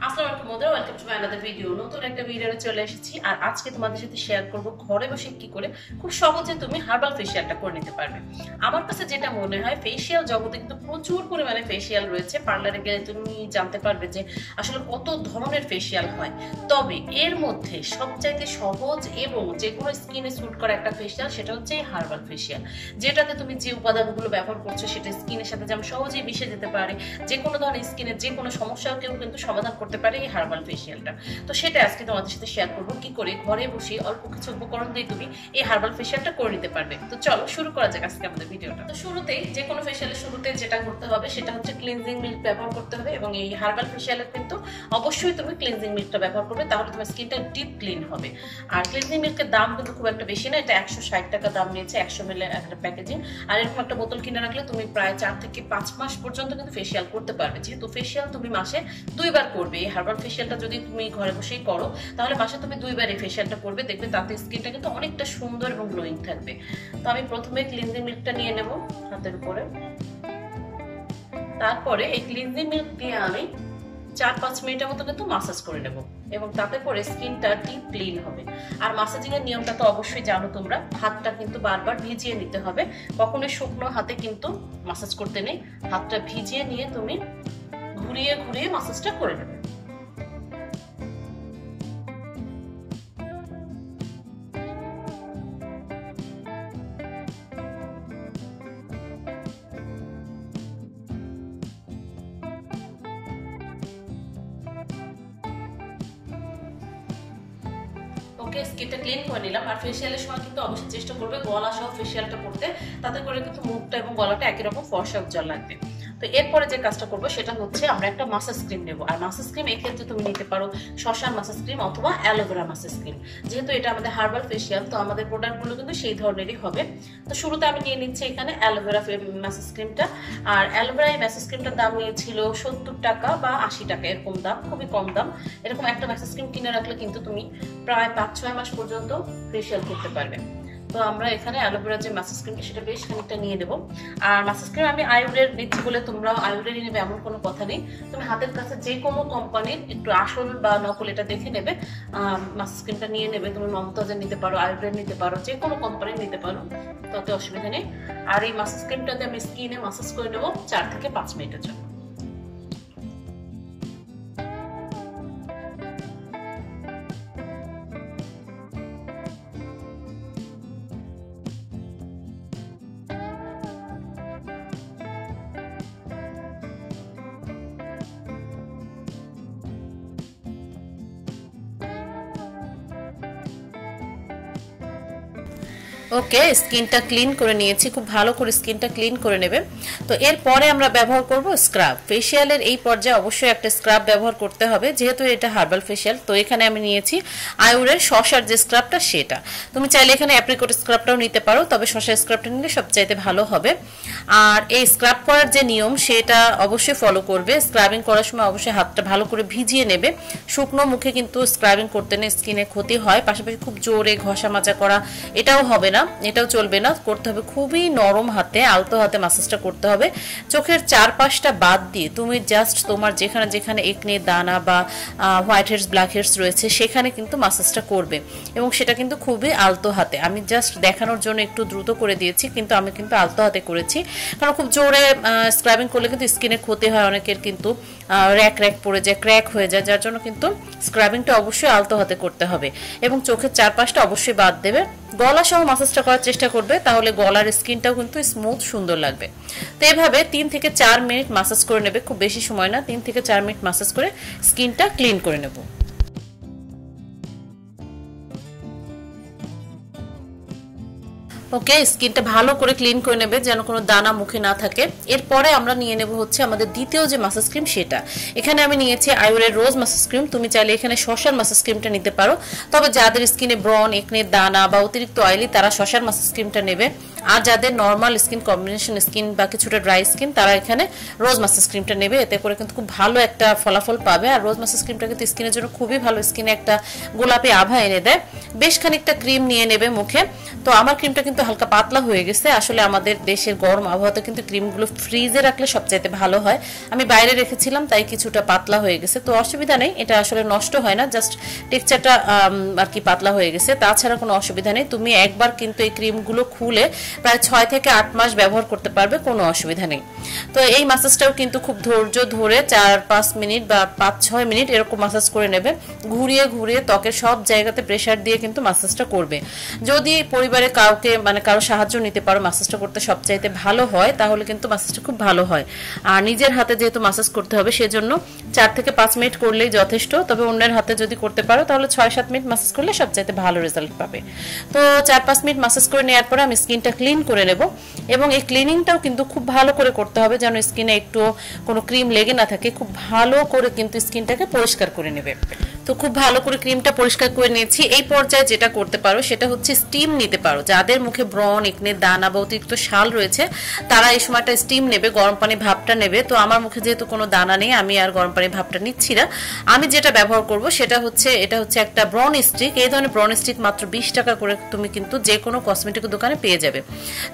আসসালামু আলাইকুম বন্ধুরা, welcome to my another video. নতুন একটা ভিডিওতে চলে এসেছি আর আজকে তোমাদের সাথে শেয়ার করব ঘরে বসে কি করে খুব সহজে তুমি হার্বাল ফেশিয়ালটা করে নিতে পারবে। আমার কাছে যেটা মনে হয়, ফেশিয়াল জগতে কিন্তু প্রচুর পরিমাণে ফেশিয়াল রয়েছে। পার্লারে গেলে তুমি জানতে পারবে যে আসলে কত ধরনের ফেশিয়াল হয়। তবে এর মধ্যে সবচাইতে সহজ এবং যে কোনো স্কিনে স্যুট করা একটা ফেশিয়াল সেটা হচ্ছে এই হার্বাল ফেশিয়াল, যেটাতে তুমি যে উপাদানগুলো ব্যবহার করছো সেটা স্কিনের সাথে যেমন সহজেই মিশে যেতে পারে। যে কোনো ধরনের স্কিনের যে কোনো সমস্যাও কেউ কিন্তু সমাধান করতে পারে এই হার্বাল ফেশিয়ালটা। তো সেটা আজকে তোমাদের সাথে শেয়ার করবো কি করে ঘরে বসে অল্প কিছু উপকরণ দিয়ে তুমি এই হার্বাল ফেশিয়ালটা করে নিতে পারবে। তো চলো শুরু করা যাক আজকে আমাদের ভিডিওটা। তো শুরুতেই যে কোনো ফেশিয়ালের শুরুতে যেটা করতে হবে সেটা হচ্ছে ক্লিনজিং মিল্ক ব্যবহার করতে হবে, এবং এই হার্বাল ফেশিয়ালের কিন্তু অবশ্যই তুমি ক্লিনজিং মিল্কটা ব্যবহার করবে, তাহলে তোমার স্কিনটা ডিপ ক্লিন হবে। আর ক্লিনজিং মিল্কের দাম কিন্তু খুব একটা বেশি না, এটা 160 টাকা দাম নিয়েছে 100 ml একটা প্যাকেজিং। আর এরকম একটা বোতল কিনে রাখলে তুমি প্রায় 4 থেকে 5 মাস পর্যন্ত কিন্তু ফেশিয়াল করতে পারবে। যেহেতু ফেশিয়াল তুমি মাসে 2 বার করবে, এই হার্বাল ফেশিয়ালটা যদি তুমি ঘরে বসেই করো তাহলে মাসে তুমি 2 বার এই ফেশিয়ালটা করবে, দেখবে তাতে স্কিনটা কিন্তু অনেকটা সুন্দর এবং গ্লোয়িং থাকবে। তো আমি প্রথমে ক্লিনজিং মিল্কটা নিয়ে নেব হাতের উপরে। তারপরে এই ক্লিনজিং মিল্ক দিয়ে আমি 4-5 মিনিটের মতো কিন্তু মাসাজ করে নেব, এবং তাতে করে স্কিনটা ডিপ ক্লিন হবে। আর মাসাজিং এর নিয়মটা তো অবশ্যই জানো তোমরা, হাতটা কিন্তু বারবার ভিজিয়ে নিতে হবে। কখনোই শুকনো হাতে কিন্তু মাসাজ করতে নেই, হাতটা ভিজিয়ে নিয়ে তুমি ঘুরিয়ে ঘুরিয়ে মাসাজটা করে নেবে। ওকে, স্কিনটা ক্লিন করে নিলাম। আর ফেশিয়ালের সময় কিন্তু অবশ্যই চেষ্টা করবে গলা সহ ফেশিয়ালটা করতে, তাতে করে কিন্তু মুখটা এবং গলাটা একই রকম ফর্সা উজ্জ্বল লাগবে। তো এরপরে যে কাজটা করবো সেটা হচ্ছে আমরা একটা মাসাজ ক্রিম নেবো। আর মাসাজ ক্রিম এই ক্ষেত্রে তুমি নিতে পারো শসার মাসাজ ক্রিম অথবা অ্যালোভেরা মাসাজ ক্রিম। যেহেতু এটা আমাদের হার্বাল ফেশিয়াল, তো আমাদের প্রোডাক্টগুলো কিন্তু সেই ধরনেরই হবে। তো শুরুতে আমি নিয়ে নিচ্ছি এখানে অ্যালোভেরা মাসাজ ক্রিমটা। আর অ্যালোভেরা এই মাসাজ ক্রিমটার দাম নিয়েছিল 70 টাকা বা 80 টাকা, এরকম দাম, খুবই কম দাম। এরকম একটা মাসাজ ক্রিম কিনে রাখলে কিন্তু তুমি প্রায় 5-6 মাস পর্যন্ত ফেশিয়াল করতে পারবে। তো আমরা এখানে অ্যালোভেরা যে মাসাজ ক্রিমটা সেটা বেশ খানিকটা নিয়ে নেব। আর মাসাজ ক্রিম আমি আয়ুরের নিচ্ছি বলে তোমরাও আয়ুরেরই নেবে এমন কোনো কথা নেই। তুমি হাতের কাছে যে কোনো কোম্পানির একটু আসল বা নকল এটা দেখে নেবে, মাসাজ ক্রিমটা নিয়ে নেবে। তুমি মমতাজের নিতে পারো, আয়ুরের নিতে পারো, যে কোনো কোম্পানির নিতে পারো, তাতে অসুবিধা নেই। আর এই মাসাজ ক্রিমটাতে আমি স্কিনে মাসাজ করে নেবো 4 থেকে 5 মিনিটের জন্য। ওকে, স্কিনটা ক্লিন করে নিয়েছি, খুব ভালো করে স্কিনটা ক্লিন করে নেবে। তো এরপরে আমরা ব্যবহার করব স্ক্রাব। ফেশিয়ালের এই পর্যায়ে অবশ্যই একটা স্ক্রাব ব্যবহার করতে হবে, যেহেতু এটা হার্বাল ফেশিয়াল। তো এখানে আমি নিয়েছি আয়ুরের শসার যে স্ক্রাবটা সেটা। তুমি চাইলে এখানে অ্যাপ্রিকট স্ক্রাবটাও নিতে পারো, তবে শসার স্ক্রাবটা নিলে সবচাইতে ভালো হবে। আর এই স্ক্রাব করার যে নিয়ম সেটা অবশ্যই ফলো করবে। স্ক্রাবিং করার সময় অবশ্যই হাতটা ভালো করে ভিজিয়ে নেবে। শুকনো মুখে কিন্তু স্ক্রাবিং করতে নেই, স্কিনে ক্ষতি হয়। পাশাপাশি খুব জোরে ঘষা মাজা করা এটাও হবে না, এটাও চলবে না। করতে হবে খুবই নরম হাতে, আলতো হাতে মাসাজটা করতে হবে। চোখের চারপাশটা বাদ দিয়ে তুমি জাস্ট তোমার যেখানে যেখানে একনে দানা বা হোয়াইট হেডস ব্ল্যাক হেডস রয়েছে সেখানে কিন্তু মাসাজটা করবে, এবং সেটা কিন্তু খুবই আলতো হাতে। আমি জাস্ট দেখানোর জন্য একটু দ্রুত করে দিয়েছি, কিন্তু আমি কিন্তু আলতো হাতে করেছি, কারণ খুব জোরে স্ক্রাবিং করলে কিন্তু স্কিনে ক্ষতি হয়, অনেকের কিন্তু র্যাক র্যাক পড়ে যায়, ক্র্যাক হয়ে যায়, যার জন্য কিন্তু স্ক্রাবিংটা অবশ্যই আলতো হাতে করতে হবে। এবং চোখের চারপাশটা অবশ্যই বাদ দেবে। গলা সহ মাসাজটা করার চেষ্টা করবে, তাহলে গলার স্কিনটাও কিন্তু স্মুথ সুন্দর লাগবে। তো এভাবে 3 থেকে 4 মিনিট মাসাজ করে নেবে, খুব বেশি সময় না, 3 থেকে 4 মিনিট মাসাজ করে স্কিনটা ক্লিন করে নেব। ওকে, স্কিনটা ভালো করে ক্লিন করে নেবে যেন কোনো দানা মুখে না থাকে। এরপরে আমরা নিয়ে নেব হচ্ছে আমাদের দ্বিতীয় যে মাসাজ ক্রিম সেটা। এখানে আমি নিয়েছি আয়ুরের রোজ মাসাজ ক্রিম। তুমি চাইলে এখানে শসার মাসাজ ক্রিমটা নিতে পারো, তবে যাদের স্কিনে ব্রন, একনে দানা বা অতিরিক্ত অয়েলি তারা শসার মাসাজ ক্রিমটা নেবে। আর যাদের নর্মাল স্কিন, কম্বিনেশন স্কিন বা কিছুটা ড্রাই স্কিন, তারা এখানে রোজ ম্যাসেজ ক্রিমটা নেবে। এতে করে কিন্তু খুব ভালো একটা ফলাফল পাবে। আর রোজ ম্যাসেজ ক্রিমটা কিন্তু স্কিনের জন্য খুবই ভালো, স্কিনে একটা গোলাপি আভা এনে দেয়। বেশ খানিকটা ক্রিম নিয়ে নেবে মুখে। তো আমার ক্রিমটা কিন্তু হালকা পাতলা হয়ে গেছে। আসলে আমাদের দেশের গরম আবহাওয়াতে কিন্তু ক্রিমগুলো ফ্রিজে রাখলে সবচাইতে ভালো হয়। আমি বাইরে রেখেছিলাম, তাই কিছুটা পাতলা হয়ে গেছে। তো অসুবিধা নেই, এটা আসলে নষ্ট হয় না, জাস্ট টেক্সচারটা আর কি পাতলা হয়ে গেছে, তাছাড়া কোনো অসুবিধা নেই। তুমি একবার কিন্তু এই ক্রিমগুলো খুলে প্রায় 6 থেকে 8 মাস ব্যবহার করতে পারবে, কোনো অসুবিধা নেই। তো এই মাসাজটাও কিন্তু খুব ধৈর্য ধরে 4-5 মিনিট বা 5-6 মিনিট এরকম মাসাজ করে নেবে। ঘুরিয়ে ঘুরিয়ে ত্বকের সব জায়গাতে প্রেসার দিয়ে কিন্তু মাসাজটা করবে। যদি পরিবারে কাউকে কারো সাহায্য নিতে পারো মাসাজটা করতে সবচাইতে ভালো হয়, তাহলে কিন্তু মাসাজটা খুব ভালো হয়। আর নিজের হাতে যেহেতু মাসাজ করতে হবে, সেজন্য 4 থেকে 5 মিনিট করলেই যথেষ্ট। তবে অন্যের হাতে যদি করতে পারো তাহলে 6-7 মিনিট মাসাজ করলে সবচাইতে ভালো রেজাল্ট পাবে। তো 4-5 মিনিট মাসাজ করে নেওয়ার পরে আমি স্কিনটা ক্লিন করে নেব। এবং এই ক্লিনিংটাও কিন্তু খুব ভালো করে করতে হবে, যেন স্কিনে একটু কোনো ক্রিম লেগে না থাকে। খুব ভালো করে কিন্তু স্কিনটাকে পরিষ্কার করে নেবে। তো খুব ভালো করে ক্রিমটা পরিষ্কার করে নিয়েছি। এই পর্যায়ে যেটা করতে পারো সেটা হচ্ছে স্টিম নিতে পারো। যাদের মুখে ব্রণ, একনে, দানা বা অতিরিক্ত শাল রয়েছে, তারা এই সময়টা স্টিম নেবে, গরম পানি ভাপটা নেবে। তো আমার মুখে যেহেতু কোনো দানা নেই, আমি আর গরম পানি ভাপটা নিচ্ছি না। আমি যেটা ব্যবহার করব এটা হচ্ছে একটা ব্রন স্টিক। এই ধরনের ব্রন স্টিক মাত্র 20 টাকা করে তুমি কিন্তু যে কোনো কসমেটিক দোকানে পেয়ে যাবে।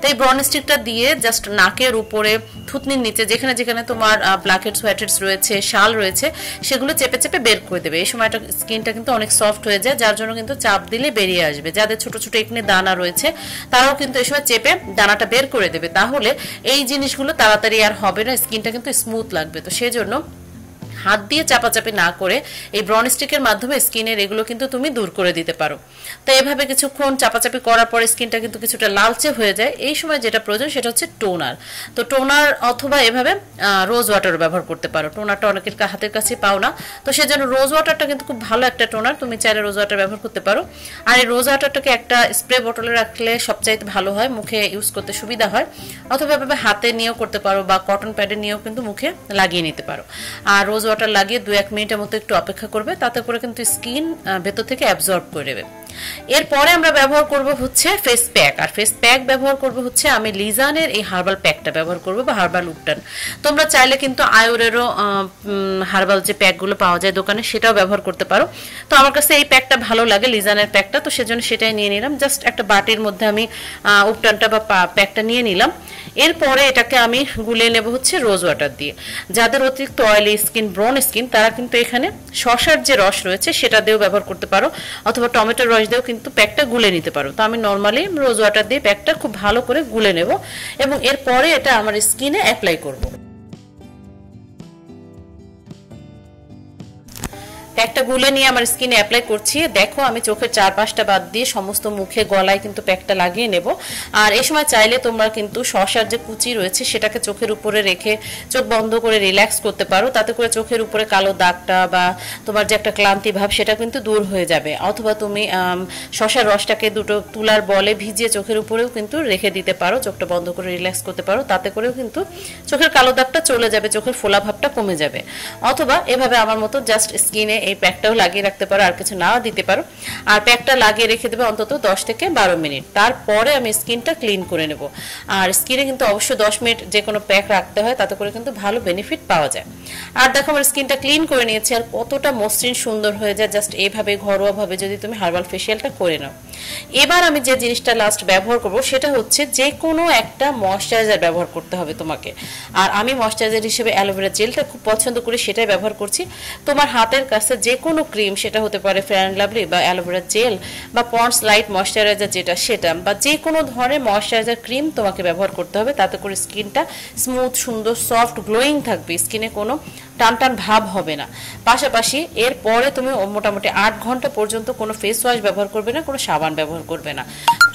তো এই ব্রন স্টিকটা দিয়ে জাস্ট নাকের উপরে, থুতনির নিচে যেখানে যেখানে তোমার ব্ল্যাকহেডস, হোয়াইটহেডস রয়েছে, শাল রয়েছে, সেগুলো চেপে চেপে বের করে দেবে। এই সময়টা স্কিনটা কিন্তু অনেক সফট হয়ে যায়, যার জন্য কিন্তু চাপ দিলে বেরিয়ে আসবে। যাদের ছোট ছোট একনে দানা রয়েছে, তারাও কিন্তু এই সময় চেপে দানাটা বের করে দেবে। তাহলে এই জিনিসগুলো তাড়াতাড়ি আর হবে না, স্কিনটা কিন্তু স্মুথ লাগবে। তো সেজন্য হাত দিয়ে চাপাচাপি না করে এই ব্রন স্টিকের মাধ্যমে স্কিনের এগুলো কিন্তু তুমি দূর করে দিতে পারো। তো এভাবে কিছুক্ষণ চাপাচাপি করার পরে স্কিনটা কিন্তু কিছুটা লালচে হয়ে যায়। এই সময় যেটা প্রয়োজন সেটা হচ্ছে টোনার। তো টোনার অথবা এভাবে রোজ ওয়াটার ব্যবহার করতে পারো। টোনারটা অনেকের হাতের কাছে পাও না, তো সেজন্য রোজ ওয়াটারটা কিন্তু খুব ভালো একটা টোনার, তুমি চাইলে রোজ ওয়াটার ব্যবহার করতে পারো। আর এই রোজ ওয়াটারটাকে একটা স্প্রে বোতলে রাখলে সবচাইতে ভালো হয়, মুখে ইউজ করতে সুবিধা হয়। অথবা এভাবে হাতে নিয়েও করতে পারো বা কটন প্যাডে নিয়েও কিন্তু মুখে লাগিয়ে নিতে পারো। আর রোজ ওয়াটার লাগিয়ে 2-1 মিনিটের মতো একটু অপেক্ষা করবে, তাতে করে কিন্তু স্কিন ভেতর থেকে অ্যাবজর্ব করে নেবে। এরপরে আমরা ব্যবহার করব হচ্ছে ফেস প্যাক। আর ফেস প্যাক ব্যবহার করব হচ্ছে আমি লিজানের এই হার্বাল প্যাকটা ব্যবহার করব, বা হার্বাল উপটান। তোমরা চাইলে কিন্তু আয়ুরেরও হার্বাল যে প্যাকগুলো পাওয়া যায় দোকানে, সেটাও ব্যবহার করতে পারো। তো আমার কাছে এই প্যাকটা ভালো লাগে, লিজানের প্যাকটা, তো সেজন্য সেটাই নিয়ে নিলাম। জাস্ট একটা বাটির মধ্যে আমি উপটানটা বা প্যাকটা নিয়ে নিলাম। এরপরে এটাকে আমি গুলিয়ে নেব হচ্ছে রোজ ওয়াটার দিয়ে। যাদের অতিরিক্ত অয়েলি স্কিন, ব্রন স্কিন, তারা কিন্তু এখানে শসার যে রস রয়েছে সেটা দিয়েও ব্যবহার করতে পারো, অথবা টমেটোর রস দিয়েও কিন্তু প্যাকটা গুলে নিতে পারো। তো আমি নর্মালি রোজ ওয়াটার দিয়ে প্যাকটা খুব ভালো করে গুলে নেব এবং এরপরে এটা আমার স্কিনে অ্যাপ্লাই করব। প্যাকটা গুলে নিয়ে আমার স্কিনে অ্যাপ্লাই করছি। দেখো আমি চোখের 4-5টা বাদ দিয়ে সমস্ত মুখে, গলায় কিন্তু প্যাকটা লাগিয়ে নেব। আর এই সময় চাইলে তোমরা কিন্তু শসার যে কুচি রয়েছে সেটাকে চোখের উপরে রেখে চোখ বন্ধ করে রিল্যাক্স করতে পারো, তাতে করে চোখের উপরে কালো দাগটা বা তোমার যে একটা ক্লান্তি ভাব সেটা কিন্তু দূর হয়ে যাবে। অথবা তুমি শসার রসটাকে দুটো তুলার বলে ভিজিয়ে চোখের উপরেও কিন্তু রেখে দিতে পারো, চোখটা বন্ধ করে রিল্যাক্স করতে পারো, তাতে করেও কিন্তু চোখের কালো দাগটা চলে যাবে, চোখের ফোলা ভাবটা কমে যাবে। অথবা এভাবে আমার মতো জাস্ট স্কিনে এই প্যাকটাও লাগিয়ে রাখতে পারো, আর কিছু নাও দিতে পারো। আর প্যাকটা লাগিয়ে রেখে দেবে অন্তত 10 থেকে 12 মিনিট। তারপরে আমি স্কিনটা ক্লিন করে নেব। আর স্কিনে কিন্তু অবশ্যই 10 মিনিট যে কোনো প্যাক রাখতে হয়, তাতে করে কিন্তু ভালো বেনিফিট পাওয়া যায়। আর দেখো আমার স্কিনটা ক্লিন করে নিয়েছি, আর কতটা মসৃণ সুন্দর হয়ে যায় জাস্ট এইভাবে ঘরোয়াভাবে যদি তুমি হার্বাল ফেশিয়ালটা করে নাও। এবার আমি যে জিনিসটা লাস্ট ব্যবহার করব সেটা হচ্ছে যে কোনো একটা ময়শ্চারাইজার ব্যবহার করতে হবে তোমাকে। আর আমি ময়শ্চারাইজার হিসেবে অ্যালোভেরা জেলটা খুব পছন্দ করি, সেটাই ব্যবহার করছি। তোমার হাতের কাছে যে কোনো ক্রিম, সেটা হতে পারে ফেয়ার অ্যান্ড লাভলি বা অ্যালোভেরা জেল বা পন্ডস লাইট ময়শ্চারাইজার যেটা, সেটা বা যে কোনো ধরনের ময়শ্চারাইজার ক্রিম তোমাকে ব্যবহার করতে হবে, তাতে করে স্কিনটা স্মুথ, সুন্দর, সফট, গ্লোয়িং থাকবে, স্কিনে কোনো টান টান ভাব হবে না। পাশাপাশি এরপরে তুমি মোটামুটি 8 ঘন্টা পর্যন্ত কোনো ফেস ওয়াশ ব্যবহার করবে না, কোনো সাবান ব্যবহার করবে না।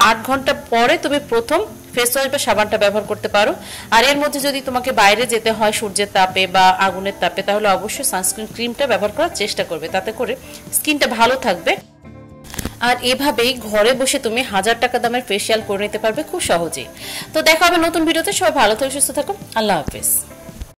8 ঘন্টা পরে তুমি প্রথম ফেস ওয়াশ বা সাবানটা ব্যবহার করতে পারো। আর এর মধ্যে যদি তোমাকে বাইরে যেতে হয় সূর্যের তাপে বা আগুনের তাপে, তাহলে অবশ্যই সানস্ক্রিন ক্রিমটা ব্যবহার করার চেষ্টা করবে, তাতে করে স্কিনটা ভালো থাকবে। আর এভাবেই ঘরে বসে তুমি 1000 টাকা দামের ফেশিয়াল করে নিতে পারবে খুব সহজেই। তো দেখা হবে নতুন ভিডিওতে। সবাই ভালো থাকো, সুস্থ থাকো, আল্লাহ হাফেজ।